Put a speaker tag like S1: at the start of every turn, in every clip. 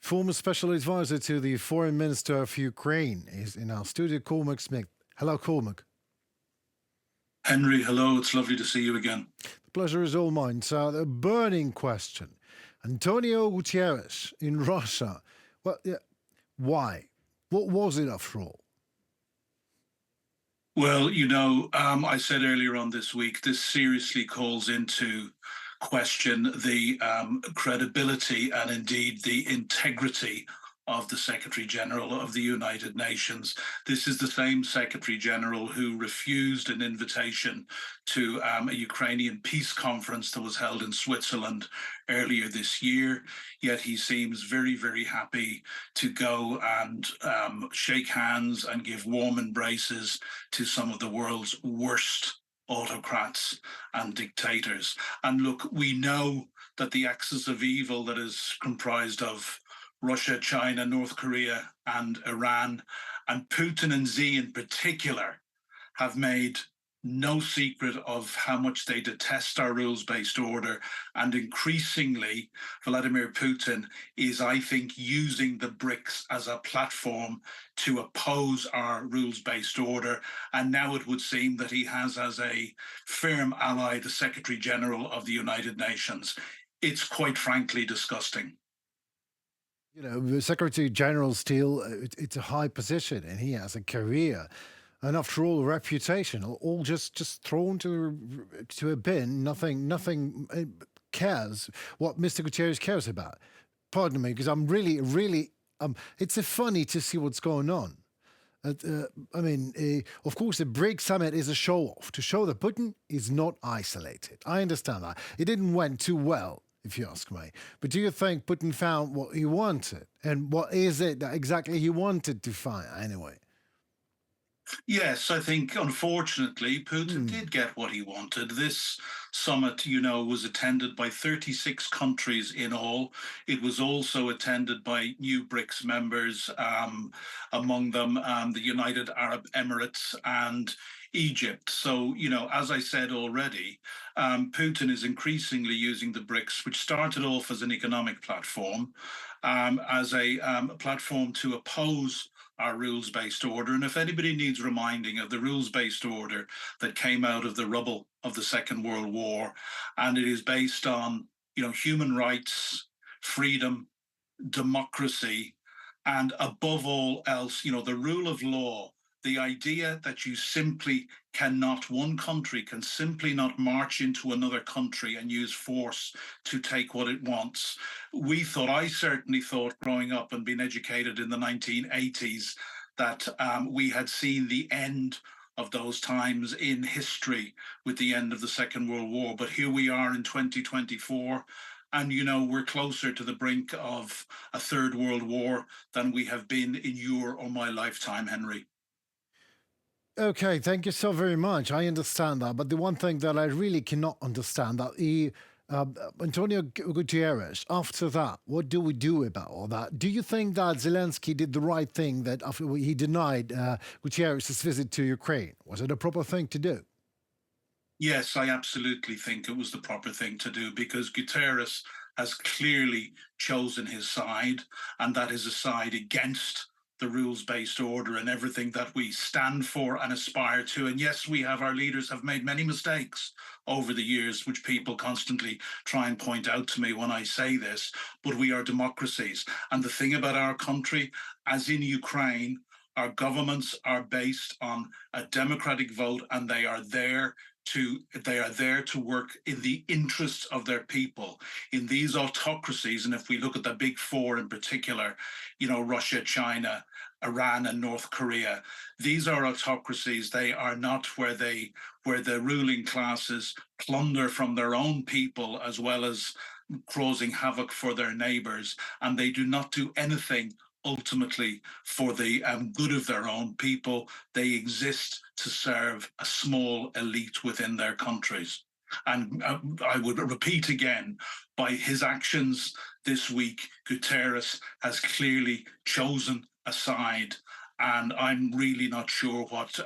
S1: Former special advisor to the foreign minister of Ukraine is in our studio, Cormac Smith. Hello, Cormac.
S2: Henry, hello. It's lovely to see you again.
S1: The pleasure is all mine. So, the burning question. Antonio Gutierres in Russia. Well, yeah, why? What was it after all?
S2: Well, I said earlier on this week, this seriously calls into question the credibility and indeed the integrity of the Secretary General of the United Nations. This is the same Secretary General who refused an invitation to a Ukrainian peace conference that was held in Switzerland earlier this year. Yet he seems very, very happy to go and shake hands and give warm embraces to some of the world's worst autocrats and dictators. And look, we know that the axis of evil that is comprised of Russia, China, North Korea, and Iran, and Putin and Xi in particular, have made no secret of how much they detest our rules-based order. And increasingly, Vladimir Putin is, I think, using the BRICS as a platform to oppose our rules-based order. And now it would seem that he has as a firm ally the Secretary General of the United Nations. It's quite frankly disgusting.
S1: You know, the Secretary General still, it's a high position and he has a career. And after all, a reputation, all just thrown to a bin. Nothing cares what Mr. Gutierrez cares about. Pardon me, because I'm really, it's funny to see what's going on. Of course, the BRICS summit is a show-off to show that Putin is not isolated. I understand that. It didn't went too well, if you ask me. But do you think Putin found what he wanted? And what is it that exactly he wanted to find, anyway?
S2: Yes, I think unfortunately Putin did get what he wanted. This summit, was attended by 36 countries in all. It was also attended by new BRICS members, among them the United Arab Emirates and Egypt. So, as I said already, Putin is increasingly using the BRICS, which started off as an economic platform, as a platform to oppose our rules-based order. And if anybody needs reminding of the rules-based order that came out of the rubble of the Second World War, and it is based on, human rights, freedom, democracy, and above all else, the rule of law, the idea that one country can simply not march into another country and use force to take what it wants. I certainly thought growing up and being educated in the 1980s that we had seen the end of those times in history with the end of the Second World War. But here we are in 2024. And, we're closer to the brink of a third world war than we have been in your or my lifetime, Henry.
S1: Okay, thank you so very much. I understand that. But the one thing that I really cannot understand that Antonio Gutierrez, after that, what do we do about all that? Do you think that Zelensky did the right thing that after he denied Gutierrez's visit to Ukraine? Was it a proper thing to do?
S2: Yes, I absolutely think it was the proper thing to do because Guterres has clearly chosen his side, and that is a side against the rules-based order and everything that we stand for and aspire to. And yes, our leaders have made many mistakes over the years, which people constantly try and point out to me when I say this, but we are democracies. And the thing about our country, as in Ukraine, our governments are based on a democratic vote, and they are there to work in the interests of their people. In these autocracies, and if we look at the big four in particular, Russia, China, Iran, and North Korea, these are autocracies. They are not where the ruling classes plunder from their own people as well as causing havoc for their neighbors, and they do not do anything ultimately for the good of their own people. They exist to serve a small elite within their countries. And I would repeat again, by his actions this week, Guterres has clearly chosen a side, and I'm really not sure what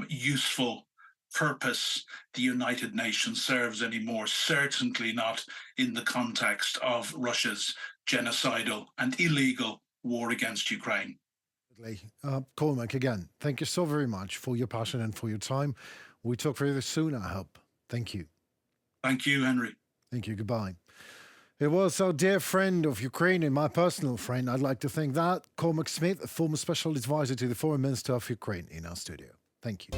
S2: useful purpose the United Nations serves anymore, certainly not in the context of Russia's genocidal and illegal war against Ukraine.
S1: Cormac, again, thank you so very much for your passion and for your time. We talk very soon, I hope. Thank you.
S2: Thank you, Henry.
S1: Thank you. Goodbye. It was our dear friend of Ukraine and my personal friend. I'd like to thank that, Cormac Smith, a former special advisor to the Foreign Minister of Ukraine, in our studio. Thank you.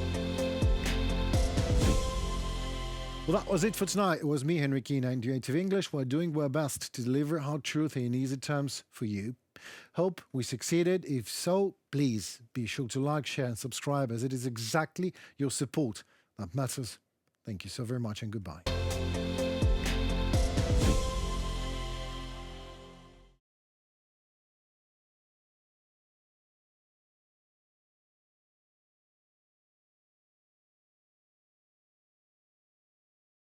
S1: Well, that was it for tonight. It was me, Henry Keane, and UATV English. We're doing our best to deliver hard truth in easy terms for you. Hope we succeeded. If so, please be sure to like, share, and subscribe, as it is exactly your support that matters. Thank you so very much, and goodbye.